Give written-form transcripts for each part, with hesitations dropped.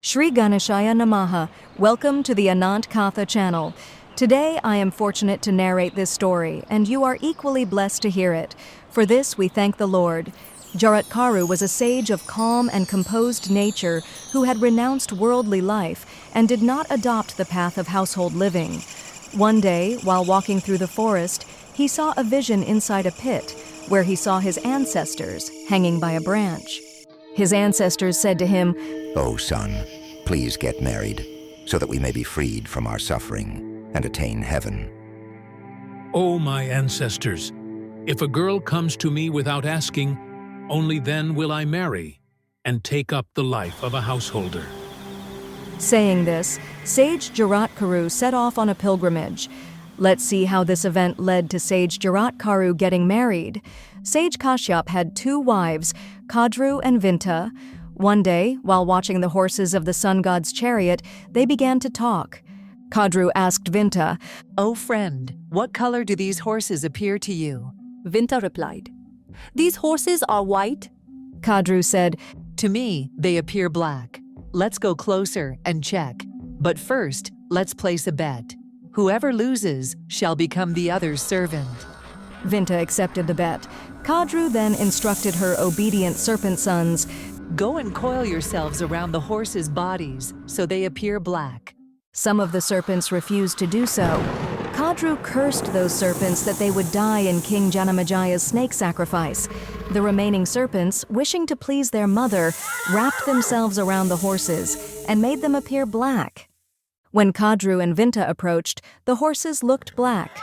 Shri Ganeshaya Namaha, welcome to the Anant Katha channel. Today I am fortunate to narrate this story, and you are equally blessed to hear it. For this we thank the Lord. Jaratkaru was a sage of calm and composed nature who had renounced worldly life and did not adopt the path of household living. One day, while walking through the forest, he saw a vision inside a pit, where he saw his ancestors hanging by a branch. His ancestors said to him, "O son, please get married, so that we may be freed from our suffering and attain heaven." O my ancestors, if a girl comes to me without asking, only then will I marry and take up the life of a householder. Saying this, Sage Jaratkaru set off on a pilgrimage. Let's see how this event led to Sage Jaratkaru getting married. Sage Kashyap had two wives, Kadru and Vinta. One day, while watching the horses of the sun god's chariot, they began to talk. Kadru asked Vinta, "O friend, what color do these horses appear to you?" Vinta replied, "These horses are white." Kadru said, "To me, they appear black. Let's go closer and check. But first, let's place a bet. Whoever loses shall become the other's servant." Vinta accepted the bet. Kadru then instructed her obedient serpent sons, "Go and coil yourselves around the horses' bodies so they appear black." Some of the serpents refused to do so. Kadru cursed those serpents that they would die in King Janamajaya's snake sacrifice. The remaining serpents, wishing to please their mother, wrapped themselves around the horses and made them appear black. When Kadru and Vinta approached, the horses looked black.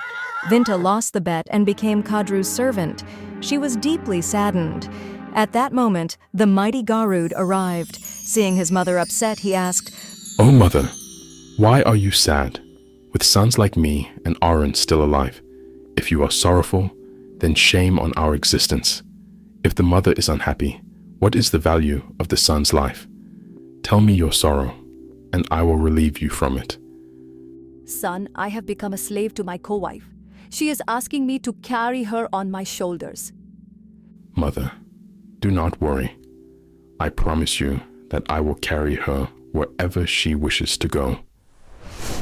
Vinta lost the bet and became Kadru's servant. She was deeply saddened. At that moment, the mighty Garuda arrived. Seeing his mother upset, he asked, "O mother, why are you sad, with sons like me and Aaron still alive? If you are sorrowful, then shame on our existence. If the mother is unhappy, what is the value of the son's life? Tell me your sorrow, and I will relieve you from it." "Son, I have become a slave to my co-wife. She is asking me to carry her on my shoulders." "Mother, do not worry. I promise you that I will carry her wherever she wishes to go."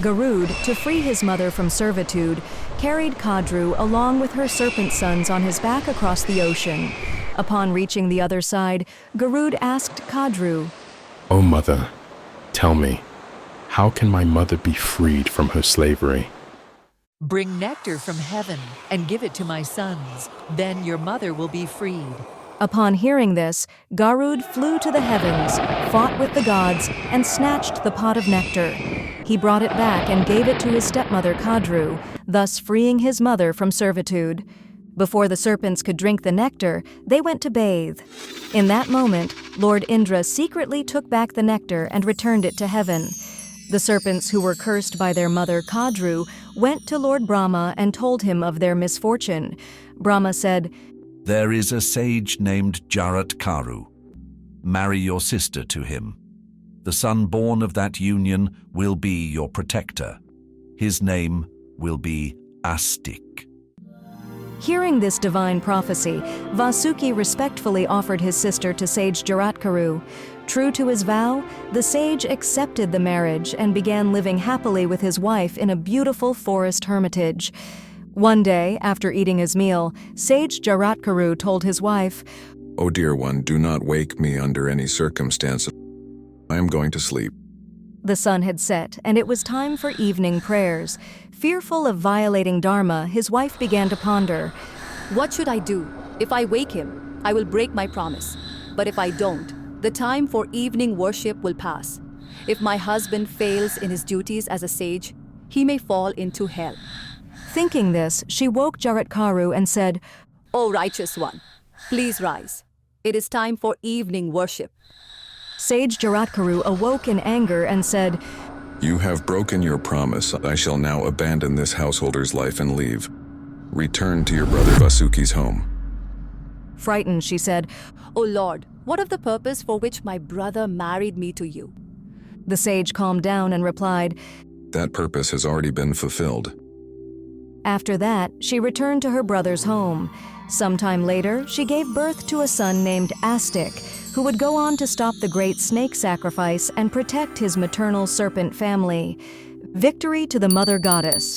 Garuda, to free his mother from servitude, carried Kadru along with her serpent sons on his back across the ocean. Upon reaching the other side, Garuda asked Kadru, "O mother, tell me, how can my mother be freed from her slavery?" "Bring nectar from heaven and give it to my sons. Then your mother will be freed." Upon hearing this, Garuda flew to the heavens, fought with the gods, and snatched the pot of nectar. He brought it back and gave it to his stepmother Kadru, thus freeing his mother from servitude. Before the serpents could drink the nectar, they went to bathe. In that moment, Lord Indra secretly took back the nectar and returned it to heaven. The serpents who were cursed by their mother Kadru went to Lord Brahma and told him of their misfortune. Brahma said, "There is a sage named Jaratkaru. Marry your sister to him. The son born of that union will be your protector. His name will be Aastik." Hearing this divine prophecy, Vasuki respectfully offered his sister to Sage Jaratkaru. True to his vow, the sage accepted the marriage and began living happily with his wife in a beautiful forest hermitage. One day, after eating his meal, Sage Jaratkaru told his wife, "O dear one, do not wake me under any circumstances. I am going to sleep." The sun had set, and it was time for evening prayers. Fearful of violating Dharma, his wife began to ponder. "What should I do? If I wake him, I will break my promise. But if I don't, the time for evening worship will pass. If my husband fails in his duties as a sage, he may fall into hell." Thinking this, she woke Jaratkaru and said, "O righteous one, please rise. It is time for evening worship." Sage Jaratkaru awoke in anger and said, "You have broken your promise. I shall now abandon this householder's life and leave. Return to your brother Vasuki's home." Frightened, she said, "O Lord, what of the purpose for which my brother married me to you?" The sage calmed down and replied, "That purpose has already been fulfilled." After that, she returned to her brother's home. Sometime later, she gave birth to a son named Aastik, who would go on to stop the great snake sacrifice and protect his maternal serpent family. Victory to the mother goddess.